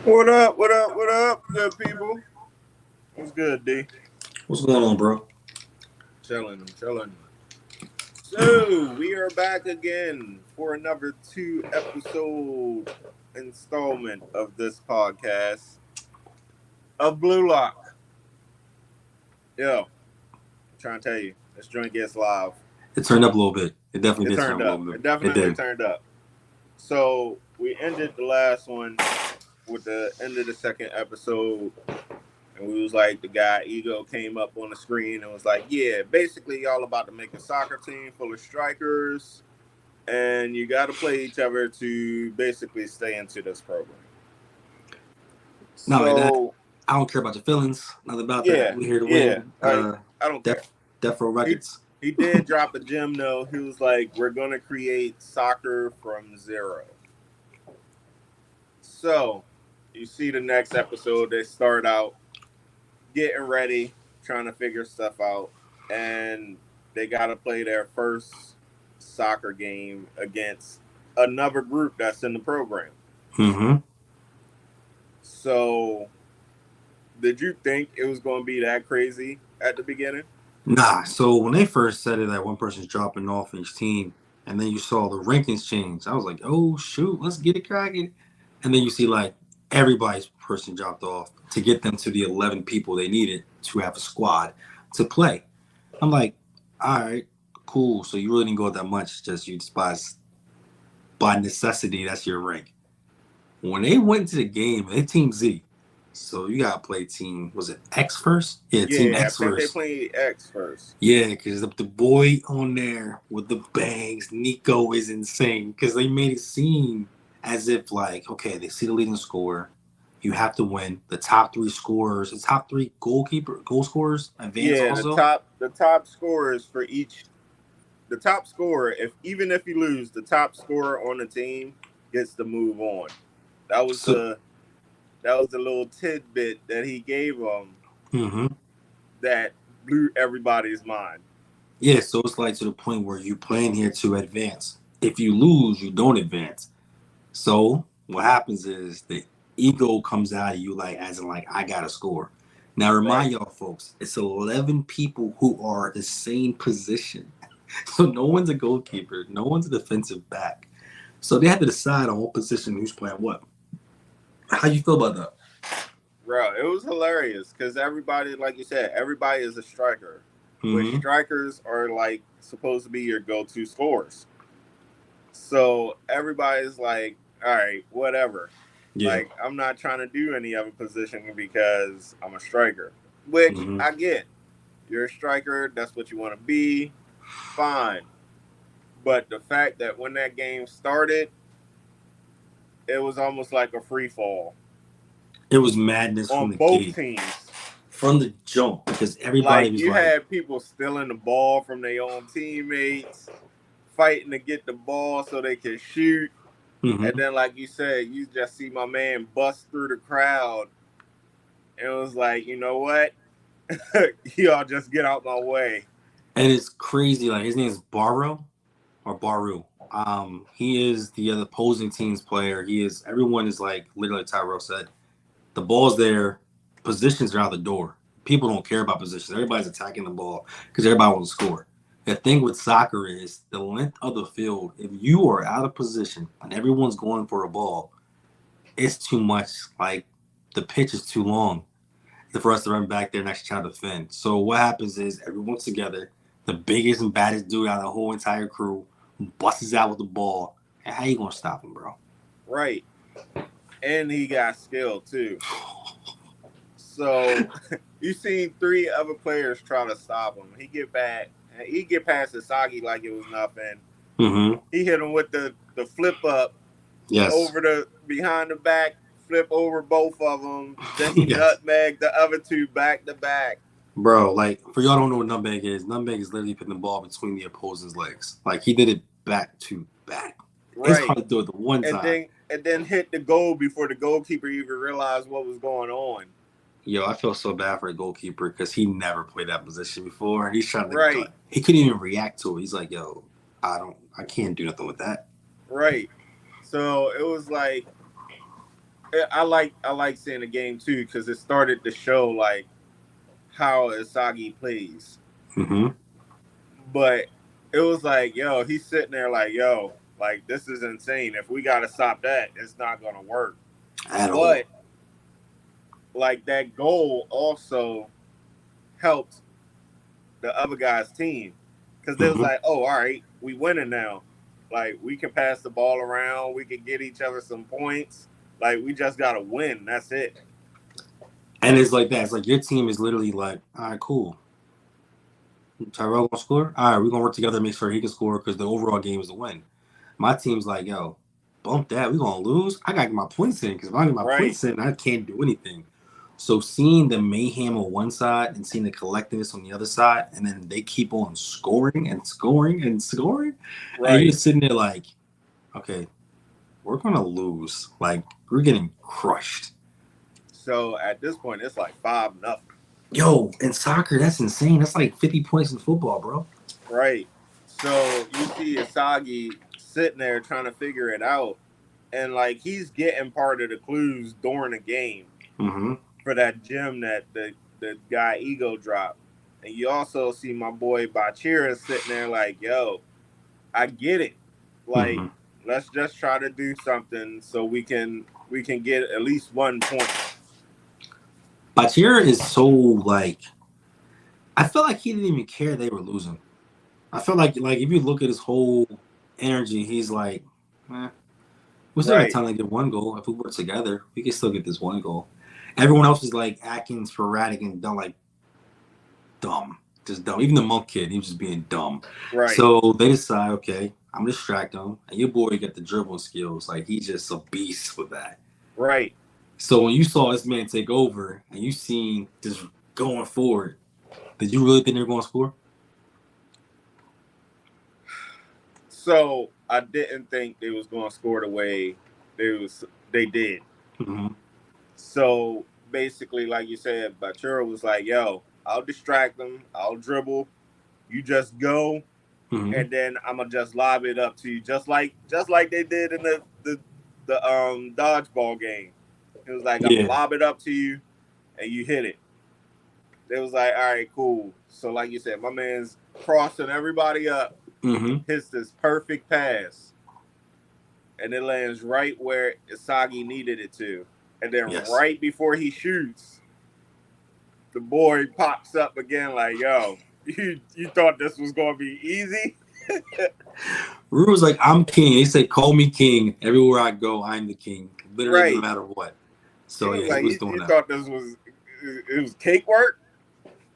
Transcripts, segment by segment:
What up? What up? What up, good people? What's good, D? What's going on, bro? Chilling, I'm chilling. So we are back again for another 2 episode installment of this podcast of Blue Lock. Yo, I'm trying to tell you, this joint gets live. It turned up a little bit. It definitely It did turn turned up a up. little It bit. definitely did. turned up. So we ended the last one with the end of the second episode. And we was like, the guy Ego came up on the screen and was like, yeah, basically y'all about to make a soccer team full of strikers. And you got to play each other to basically stay into this program. Not like that. So, I don't care about your feelings. Nothing about yeah, that. We're here to yeah. win. I don't care. Death Row Records. He did drop a gem, though. He was like, we're going to create soccer from zero. So, you see the next episode, they start out getting ready, trying to figure stuff out, and they got to play their first soccer game against another group that's in the program. Mm-hmm. So, did you think it was going to be that crazy at the beginning? Nah. So when they first said it, that one person's dropping off each team, and then you saw the rankings change, I was like, oh shoot, let's get it cracking. And then you see like everybody's person dropped off to get them to the 11 people they needed to have a squad to play. I'm like, all right, cool. So you really didn't go that much. Just you despise by necessity. That's your rank. When they went to the game, they team Z. So you gotta play team. Was it X first? Yeah, team X I think first. they played X first. Yeah, because the boy on there with the bangs, Nico, is insane. Because they made it seem as if like, okay, they see the leading scorer. You have to win. The top three scorers, the top three goal scorers advance also. The top scorers for each. The top scorer, even if you lose, the top scorer on the team gets to move on. That was the little tidbit that he gave them that blew everybody's mind. Yeah, so it's like to the point where you're playing here to advance. If you lose, you don't advance. So what happens is the ego comes out of you like as in like I gotta score. Now remind y'all folks, it's 11 people who are the same position. So no one's a goalkeeper, no one's a defensive back. So they have to decide on what position who's playing what. How you feel about that? Bro, it was hilarious because everybody, like you said, everybody is a striker. Mm-hmm. Which strikers are like supposed to be your go-to scorers. So everybody's like, all right, whatever. Yeah. Like, I'm not trying to do any other position because I'm a striker. Which I get. You're a striker, that's what you want to be. Fine. But the fact that when that game started, it was almost like a free fall. It was madness on from the both gate. teams. From the jump, because everybody was you had people stealing the ball from their own teammates, fighting to get the ball so they could shoot. And then, like you said, you just see my man bust through the crowd. And it was like, you know what? Y'all just get out my way. And it's crazy. Like, his name is Baru. He is the other opposing team's player. Everyone is like, literally Tyrell said, the ball's there, positions are out the door. People don't care about positions. Everybody's attacking the ball because everybody wants to score. The thing with soccer is the length of the field. If you are out of position and everyone's going for a ball, it's too much. Like, the pitch is too long for us to run back there and actually try to defend. So what happens is everyone's together. The biggest and baddest dude out of the whole entire crew busts out with the ball. And how you going to stop him, bro? Right. And he got skill, too. So you seen 3 other players try to stop him. He get past Isagi like it was nothing. He hit him with the flip up over the behind the back, flip over both of them. Then he nutmegged the other 2 back to back. Bro, like, for y'all don't know what nutmeg is literally putting the ball between the opposing's legs. Like, he did it back to back. Right. It's hard to do it the one time. And then hit the goal before the goalkeeper even realized what was going on. Yo, I feel so bad for the goalkeeper because he never played that position before. And he's trying to he couldn't even react to it. He's like, yo, I can't do nothing with that. Right. So it was like I like seeing the game too because it started to show like how Isagi plays. Mm-hmm. But it was like, yo, he's sitting there like, yo, like this is insane. If we gotta stop that, it's not gonna work. At all. But like that goal also helped the other guy's team because they was Mm-hmm. like, oh, all right, we winning now. Like we can pass the ball around, we can get each other some points. Like we just gotta win. That's it. And it's like that. It's like your team is literally like, all right, cool. Tyrell gonna score. All right, we're gonna work together to make sure he can score because the overall game is the win. My team's like, yo, bump that. We're gonna lose. I gotta get my points in because if I don't get my Right, points in, I can't do anything. So seeing the mayhem on one side and seeing the collectiveness on the other side, and then they keep on scoring and scoring and scoring, and you're right. sitting there like, okay, we're gonna lose. Like we're getting crushed. So at this point, it's like 5-0. Yo, in soccer, that's insane. That's like 50 points in football, bro. Right. So you see Asagi sitting there trying to figure it out, and like he's getting part of the clues during the game Mm-hmm. for that gem that the guy ego dropped. And you also see my boy Bachira sitting there like, yo, I get it. Like, Mm-hmm. let's just try to do something so we can get at least 1 point. Bachir is so like I felt like he didn't even care they were losing. I felt like if you look at his whole energy, he's like, we still got Right. time to get one goal. If we work together, we can still get this one goal. Everyone else is like acting sporadic and dumb, like dumb, just dumb. Even the monk kid, he was just being dumb. Right. So they decide, okay, I'm gonna distract him, and your boy got the dribbling skills. Like he's just a beast with that. Right. So when you saw this man take over and you seen just going forward, did you really think they were going to score? So I didn't think they was gonna score the way they did. Mm-hmm. So basically, like you said, Bachura was like, yo, I'll distract them, I'll dribble, you just go, Mm-hmm. and then I'm gonna just lob it up to you, just like they did in the dodgeball game. It was like I'm gonna Yeah. lob it up to you, and you hit it. It was like, all right, cool. So like you said, my man's crossing everybody up, Mm-hmm. hits this perfect pass, and it lands right where Isagi needed it to. And then Yes. right before he shoots, the boy pops up again like, yo, you thought this was gonna be easy? Rue was like, I'm king. They say, call me king. Everywhere I go, I'm the king. Literally, no Right. matter what. He So was yeah, he like, was doing you that. thought this was it was cake work.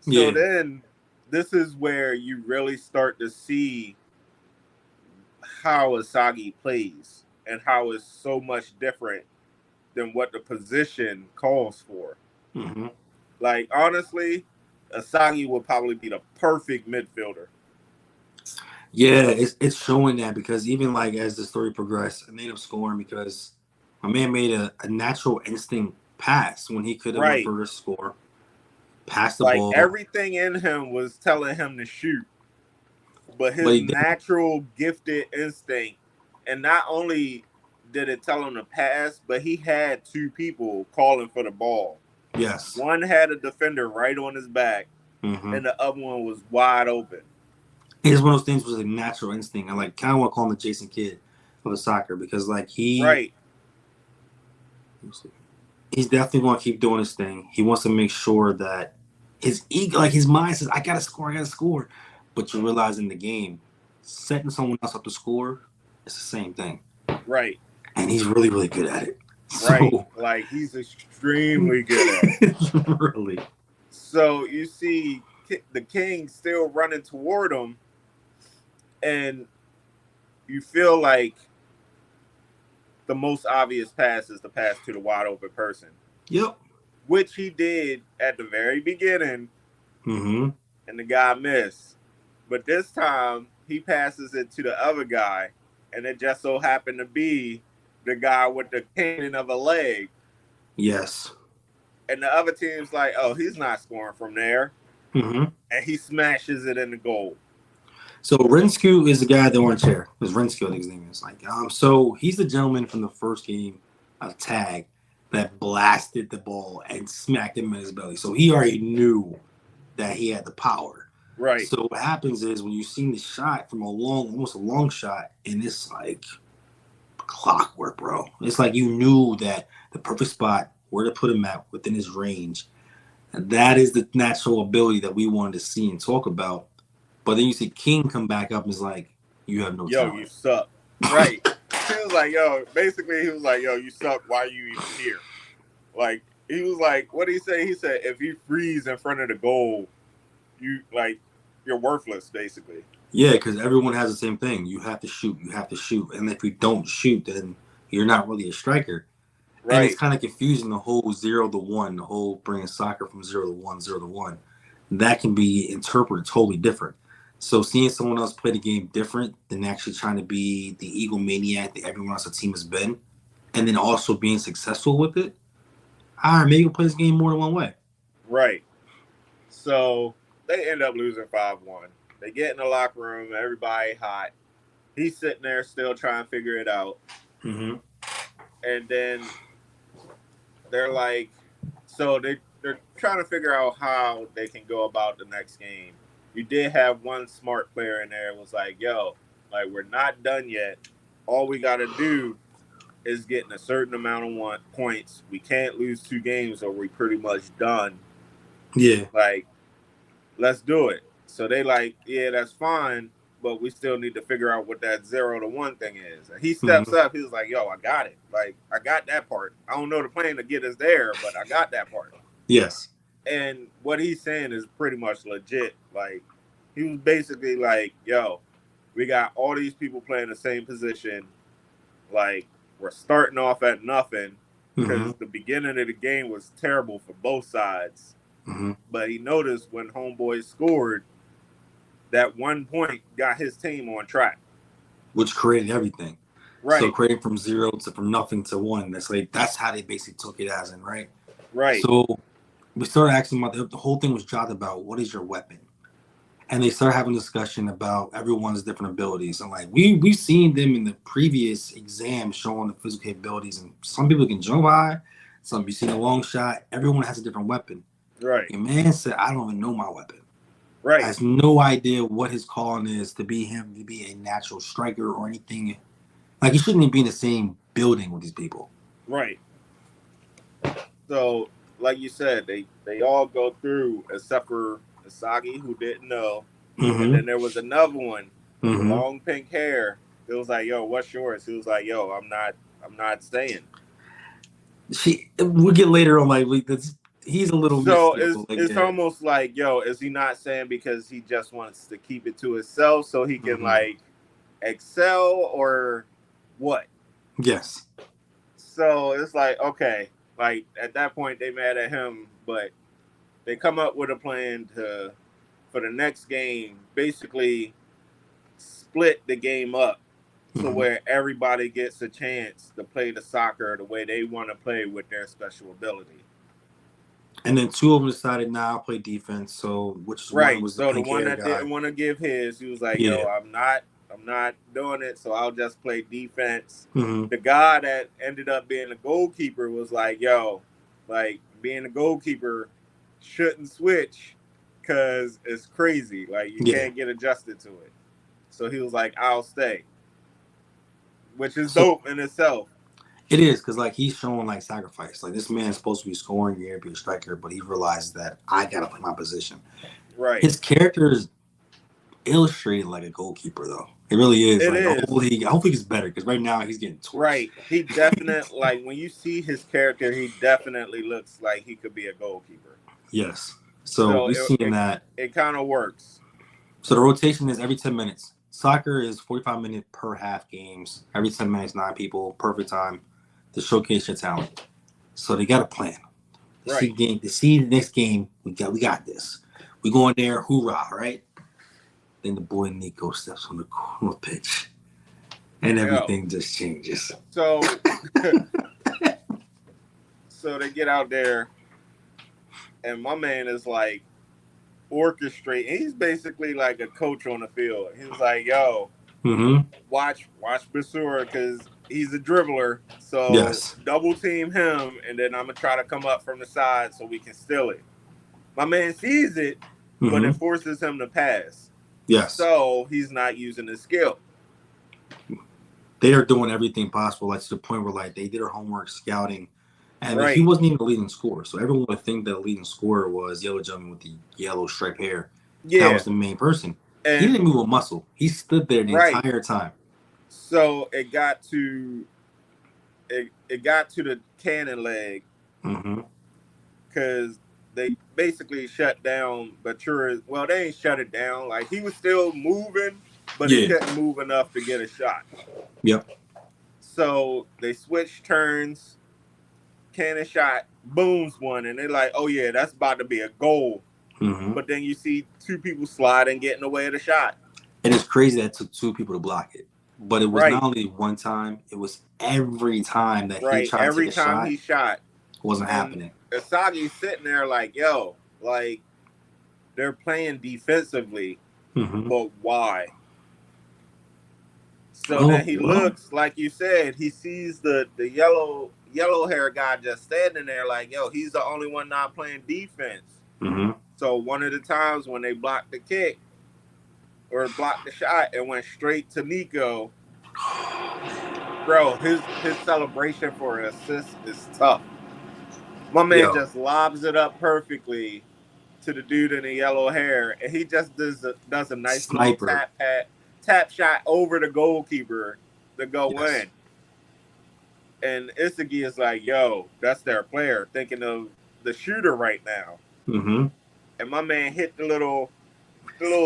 So Yeah. then this is where you really start to see how Asagi plays and how it's so much different than what the position calls for. Mm-hmm. Like honestly, Asagi would probably be the perfect midfielder. Yeah, it's showing that because even like as the story progressed, it made him scoring because my man made a natural instinct pass when he could have went Right. for a score, passed the Like ball, everything in him was telling him to shoot, but but his he didn't. natural gifted instinct, and not only did it tell him to pass, but he had two people calling for the ball. Yes. One had a defender right on his back, Mm-hmm. and the other one was wide open. It's one of those things was a natural instinct. I like kind of want to call him the Jason Kidd of the soccer because like Right, he's definitely going to keep doing his thing. He wants to make sure that his ego, like his mind says, I gotta score. But you realize in the game, setting someone else up to score, it's the same thing. right, And he's really, really good at it. right. So Like he's extremely good at it. really. So you see the king still running toward him, and you feel like the most obvious pass is the pass to the wide open person, Yep. which he did at the very beginning, Mm-hmm. and the guy missed. But this time he passes it to the other guy, and it just so happened to be the guy with the cannon of a leg. Yes. And the other team's like, oh, he's not scoring from there. Mm-hmm. And he smashes it in the goal. So Rensku is the guy at the orange chair. It was Rensku, I think his name is. So he's the gentleman from the first game of Tag that blasted the ball and smacked him in his belly. So he already knew that he had the power. Right. So what happens is when you see the shot from almost a long shot, and it's like clockwork, bro. It's like you knew that the perfect spot where to put him at within his range. And that is the natural ability that we wanted to see and talk about. But then you see King come back up and is like, you have no talent. You suck. Right. He was like, basically he was like, you suck. Why are you even here? Like, he was like, what did he say? He said, if you freeze in front of the goal, you're worthless, basically. Yeah, because everyone has the same thing. You have to shoot. You have to shoot. And if you don't shoot, then you're not really a striker. Right. And it's kind of confusing, the whole 0-1, the whole bringing soccer from 0-1, 0-1. That can be interpreted totally different. So seeing someone else play the game different than actually trying to be the egomaniac that everyone else on the team has been, and then also being successful with it, all right, maybe you can play this game more than one way. Right. So they end up losing 5-1. They get in the locker room, everybody hot. He's sitting there still trying to figure it out. Mm-hmm. And then they're like, so they're trying to figure out how they can go about the next game. You did have one smart player in there. It was like, we're not done yet. All we got to do is getting a certain amount of points. We can't lose 2 games or we pretty much done. Yeah. Like, let's do it. So they like, yeah, that's fine, but we still need to figure out what that 0-1 thing is. And he steps up. He was like, I got it. Like, I got that part. I don't know the plan to get us there, but I got that part. Yes. And what he's saying is pretty much legit. Like, he was basically like, we got all these people playing the same position. Like, we're starting off at nothing because the beginning of the game was terrible for both sides. Mm-hmm. But he noticed when homeboy scored, that 1 point got his team on track. Which created everything. Right. So creating from 0 to from nothing to 1. That's how they basically took it as in, right? Right. So we started asking about the whole thing was jotted about what is your weapon? And they started having a discussion about everyone's different abilities. And like we've seen them in the previous exam showing the physical capabilities, and some people can jump high, some you see a long shot, everyone has a different weapon. Right. And man said, I don't even know my weapon. Right. Has no idea what his calling is to be him, to be a natural striker or anything. Like he shouldn't even be in the same building with these people. Right. So, like you said, they all go through except for Asagi, who didn't know. Mm-hmm. And then there was another one, long pink hair. It was like, what's yours? He was like, I'm not staying. We'll get later on. Like he's a little. So it's almost like, is he not saying because he just wants to keep it to himself so he can like excel or what? Yes. So it's like, okay, like at that point they mad at him, but they come up with a plan for the next game, basically split the game up to where everybody gets a chance to play the soccer the way they want to play with their special ability. And then 2 of them decided, I'll play defense. So which right. one was the one that didn't want to give his, he was like, I'm not doing it, so I'll just play defense. The guy that ended up being a goalkeeper was like, like being a goalkeeper shouldn't switch because it's crazy. Like you can't get adjusted to it. So he was like, I'll stay. Which is dope in itself. It is, because like he's showing like sacrifice. Like this man's supposed to be scoring, you're gonna be a striker, but he realized that I gotta play my position. Right. His character is illustrated like a goalkeeper, though. It really is. It like, is. Hopefully he's better, because right now he's getting torched. Right. He definitely like when you see his character, he definitely looks like he could be a goalkeeper. Yes. So we've seen that. It kind of works. So the rotation is every 10 minutes. Soccer is 45 minutes per half games. Every 10 minutes, 9 people, perfect time to showcase your talent. So they got a plan. To see the next game, we got this. We go in there, hoorah, right? Then the boy Nico steps on the corner pitch, and everything just changes. So, so they get out there, and my man is like orchestrating. He's basically like a coach on the field. He was like, watch Basura, because he's a dribbler, so Yes. double team him, and then I'm gonna try to come up from the side so we can steal it. My man sees it, but it forces him to pass. Yes. So he's not using his skill. They are doing everything possible, like to the point where like they did their homework scouting. And Right. he wasn't even the leading scorer. So everyone would think that the leading scorer was yellow gentleman with the yellow striped hair. Yeah. That was the main person. And he didn't move a muscle. He stood there the Right. entire time. So it got to the cannon leg because they basically shut down Batura. Well, they ain't shut it down. Like, he was still moving, but he couldn't move enough to get a shot. Yep. So they switched turns. Cannon shot, booms one, and they're like, oh yeah, that's about to be a goal. But then you see two people sliding, getting away with the shot. And it's crazy that it took two people to block it. But it was not only one time, it was every time that he tried to take a shot. Every time he shot. It wasn't happening. Isagi's sitting there like, yo, like, they're playing defensively, but why? So then he looks, like you said, he sees the yellow hair guy just standing there like, yo, he's the only one not playing defense. So one of the times when they blocked the kick or blocked the shot, it went straight to Nico. Bro, his celebration for an assist is tough. My man just lobs it up perfectly to the dude in the yellow hair, and he just does a nice little tap shot over the goalkeeper to go in. And Isagi is like, yo, that's their player, thinking of the shooter right now. And my man hit the little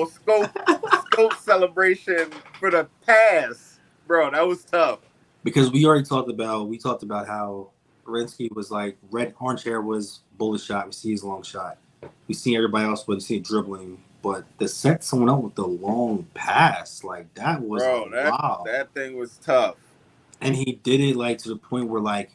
scope celebration for the pass. Bro, that was tough. Because we talked about how Rinsky was like, orange hair was bullet shot. We see his long shot. We see everybody else, but we see dribbling. But to set someone up with the long pass, like, that was wow. That thing was tough. And he did it like to the point where like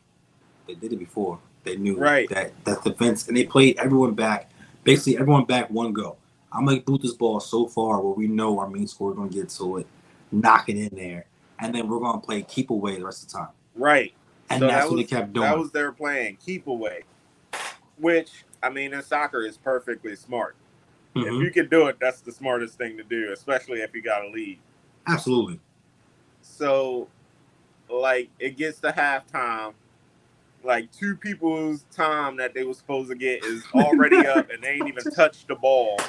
they did it before. They knew that defense, and they played everyone back. Basically, everyone back one go. I'm gonna boot this ball so far where we know our main scorer gonna get to it, knock it in there, and then we're gonna play keep away the rest of the time. Right. And so that's what they kept doing. That was their plan, keep away. Which, I mean, in soccer is perfectly smart. If you can do it, that's the smartest thing to do, especially if you got a lead. Absolutely. So, like, it gets to halftime. Like, two people's time that they were supposed to get is already up, and they ain't even touched the ball.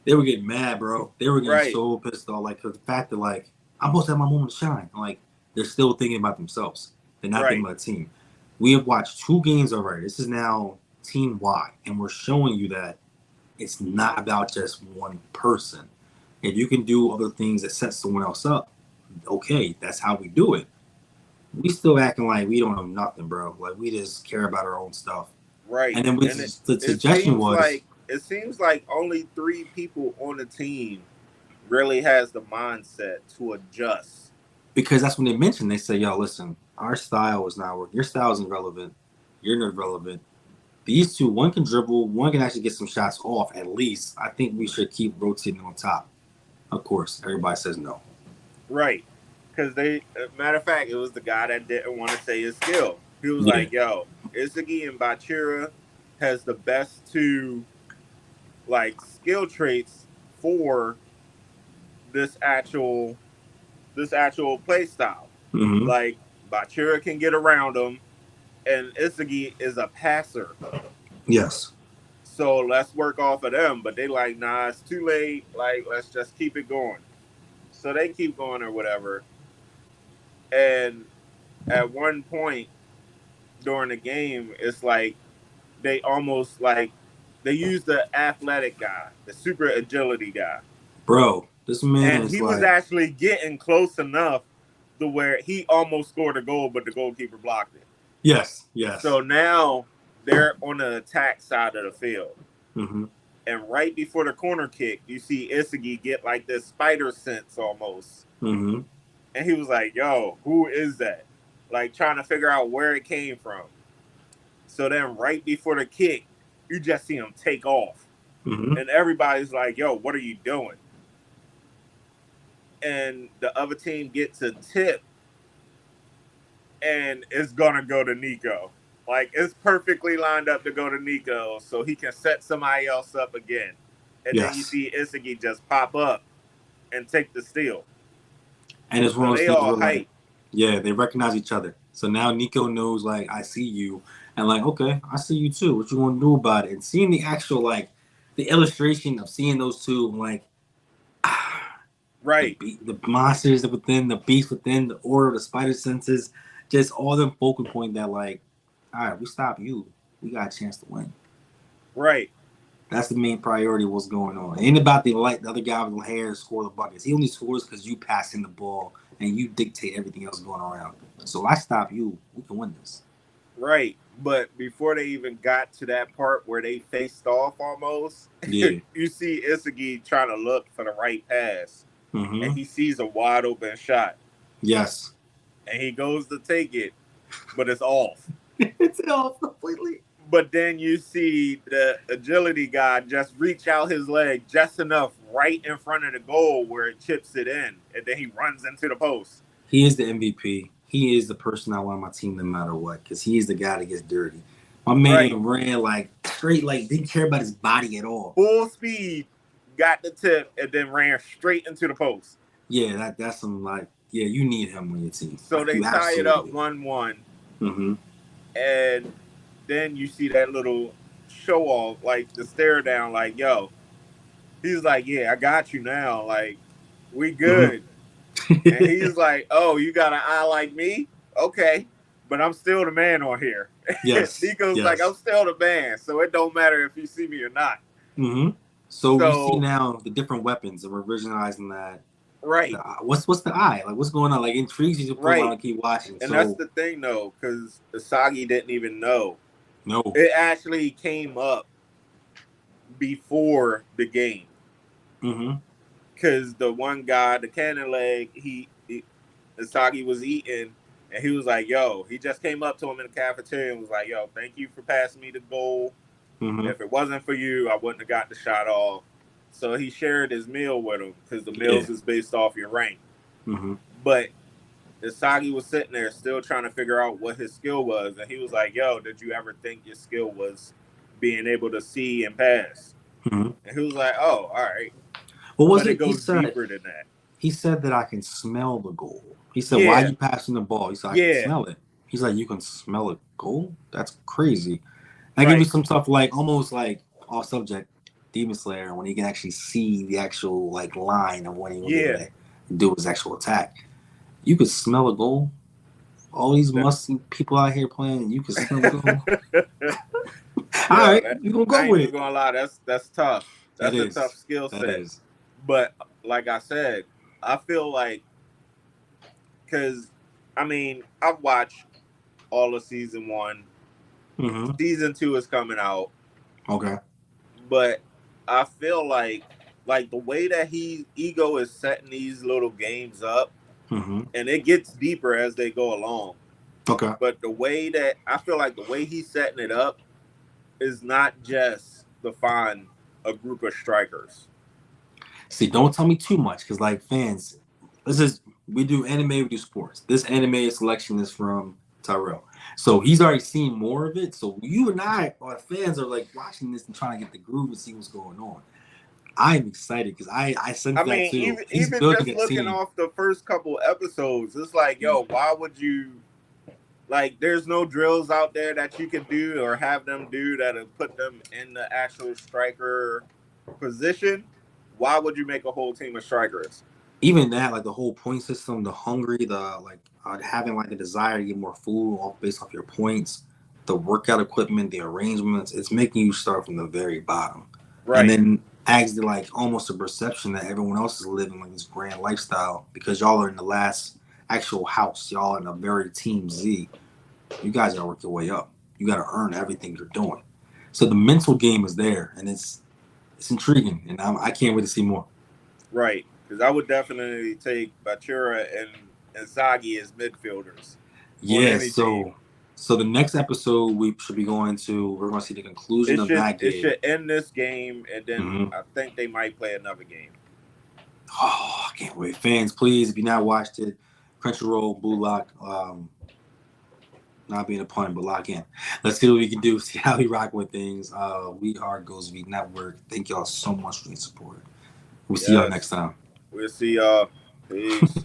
They were getting mad, bro. They were getting so pissed off. Like, for the fact that, like, I'm supposed to have my moment to shine. Like, they're still thinking about themselves. They're not thinking about the team. We have watched 2 games already. This is now Team Y, and we're showing you that it's not about just one person. If you can do other things that set someone else up, okay, that's how we do it. We still acting like we don't know nothing, bro. Like, we just care about our own stuff. Right. And then the suggestion was... it seems like only 3 people on the team really has the mindset to adjust. Because that's when they mentioned, they say, yo, listen, our style is not working. Your style isn't relevant. You're not relevant. These 2, one can dribble, one can actually get some shots off at least. I think we should keep rotating on top. Of course, everybody says no. Right. Because matter of fact, it was the guy that didn't want to say his skill. He was like, yo, Isagi and Bachira has the best 2, like, skill traits for this actual play style. Like, Bachira can get around him, and Isagi is a passer. Yes. So let's work off of them. But they like, nah, it's too late. Like, let's just keep it going. So they keep going or whatever. And at one point during the game, it's like they almost like they use the athletic guy, the super agility guy. Bro, this man and he was actually getting close enough to where he almost scored a goal, but the goalkeeper blocked it. Yes, yes. So now they're on the attack side of the field. And right before the corner kick, you see Isagi get like this spider sense almost. And he was like, yo, who is that? Like, trying to figure out where it came from. So then right before the kick, you just see him take off. And everybody's like, yo, what are you doing? And the other team gets a tip and it's gonna go to Nico. Like it's perfectly lined up to go to Nico, so he can set somebody else up again. And then you Yes. see Isagi just pop up and take the steal. And it's one So of those they things all where like, hype. yeah, they recognize each other. So now Nico knows like I see you, and like okay, I see you too. What you gonna do about it? And seeing the actual like the illustration of seeing those two like Right, the monsters within, the beast within, the order, the spider senses, just all them focal point that like, all right, we stop you, we got a chance to win. right, That's the main priority of what's going on. It ain't about the other guy with the hair score the buckets. He only scores because you passing the ball and you dictate everything else going around. So if I stop you, we can win this. right. But before they even got to that part where they faced off almost, Yeah. you see Isagi trying to look for the right pass. And Mm-hmm. he sees a wide open shot. Yes. And he goes to take it, but it's off. It's off completely. But then you see the agility guy just reach out his leg just enough right in front of the goal where it chips it in. And then he runs into the post. He is the MVP. He is the person I want on my team no matter what, because he is the guy that gets dirty. My Right. man ran like straight, like didn't care about his body at all. Full speed, got the tip, and then ran straight into the post. Yeah, that's some like, yeah, you need him on your team. So Like, they you tie it up absolutely. 1-1. Mm-hmm. And then you see that little show off, like the stare down, like, yo. He's like, yeah, I got you now. Like, we good. Mm-hmm. And he's like, oh, you got an eye like me? Okay. But I'm still the man on here. Yes. Nico's like, I'm Yes. still the man. So it don't matter if you see me or not. Mm-hmm. So we see So, now the different weapons, and we're visualizing that. right. What's the eye? Like, what's going on? Like, intrigues you to pull out Right. and keep watching. And So that's the thing, though, because Asagi didn't even know. no. It actually came up before the game. Mm-hmm. Because the one guy, the cannon leg, Asagi was eating, and he was like, yo, he just came up to him in the cafeteria and was like, yo, thank you for passing me the goal. Mm-hmm. If it wasn't for you, I wouldn't have got the shot off. So he shared his meal with him because the meals is based off your rank. Mm-hmm. But Asagi was sitting there still trying to figure out what his skill was. And he was like, yo, did you ever think your skill was being able to see and pass? Mm-hmm. And he was like, oh, all right. What was But it it? goes deeper than that. He said that I can smell the goal. He said, Yeah. why are you passing the ball? He said, I Yeah. can smell it. He's like, you can smell a goal? That's crazy. I Right. give you some stuff like almost like off subject, Demon Slayer, when he can actually see the actual like line of when he was able to do his actual attack. You could smell a goal. All these musty people out here playing, you can smell a goal. All right, you gonna go with it. Gonna lie, that's tough. That's That a is. tough skill That set. is. But like I said, I feel like because I mean I've watched all of season 1. Mm-hmm. Season 2 is coming out. Okay. But I feel like the way that Ego is setting these little games up, Mm-hmm. and it gets deeper as they go along. Okay. But the way that I feel like the way he's setting it up is not just to find a group of strikers. See, don't tell me too much, because like fans, we do anime, we do sports. This anime selection is from Tyrell, so he's already seen more of it. So you and I, our fans, are like watching this and trying to get the groove and see what's going on. I'm excited because I sense that too. He's even building just a looking team. off the first couple episodes, it's like, yo, why would you? Like, there's no drills out there that you can do or have them do that'll put them in the actual striker position. Why would you make a whole team of strikers? Even that, like the whole point system, the hungry, the like having like a desire to get more food based off your points, the workout equipment, the arrangements, it's making you start from the very bottom. Right. And then actually like almost a perception that everyone else is living like this grand lifestyle because y'all are in the last actual house. Y'all in a very team Z. You guys gotta work your way up. You gotta earn everything you're doing. So the mental game is there, and it's intriguing, and I can't wait to see more. Right, because I would definitely take Bachira and Zagi as midfielders. Yeah. So the next episode we should be going to. We're going to see the conclusion of that game. It should end this game, and then I think they might play another game. Oh, I can't wait, fans! Please, if you not watched it, Crunchyroll, Blue Lock. Not being a pun, but lock in. Let's see what we can do. See how we rock with things. We are Ghost V Network. Thank y'all so much for your support. We'll see y'all next time. We'll see y'all. Peace.